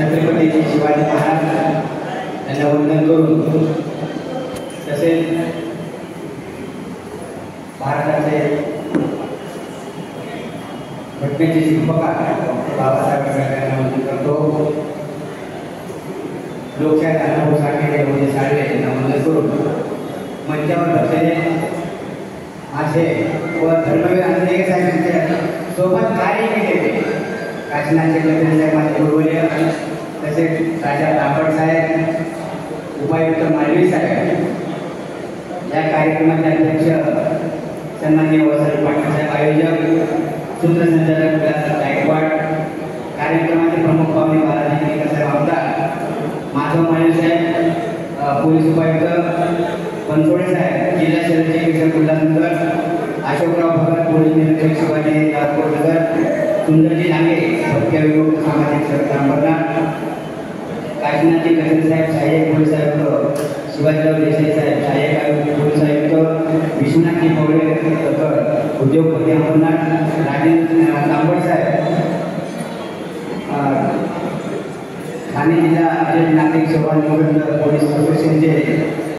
छत्रपती शिवाजी महाराज यांना वंदन करून तसेच भारताचे घटनेचे शिल्पकार बाबासाहेब आंबेडकर यांना वंदन करतो। लोकशाही अनुभव साठे म्हणजे साळवे यांना वंदन करून मंचावर बसलेले असे व धर्मवीर आंबेडकर साहेबांच्या सोबत कार्य केले काशीनाथचे गणेश साहेब माझे गुरुवर्य, तसेच राजा तांबड साहेब, उपायुक्त मालवी साहेब, या कार्यक्रमाचे अध्यक्ष सन्माननीय वसंत पाटील साहेब, आयोजक सूत्रसंचालक विलास गायकवाड, कार्यक्रमाचे प्रमुख पाहुणे बालाजी केळकर साहेब आमदार, माधव माळी साहेब, पोलीस उपायुक्त बनसोडे साहेब, जिल्हा शहर चिकित्सक उल्हासनगर, अशोकराव भगत पोलीस निरीक्षक शिवाजी नगर, सुंदरजी लांगे भटक्या विमुक्त सामाजिक संस्था अंबरनाथ, काशीनाथजी गणेश साहेब सहाय्यक पोलीस आयुक्त, शिवाजीराव देसाई साहेब सहाय्यक आयुक्त पोलीस आयुक्त, विश्वनाथजी पवळे उद्योगपती अंबरनाथ, राजेंद्र तांबड साहेब ठाणे जिल्हा नागरिक सेवा निवडणूक पोलीस असोसिएशनचे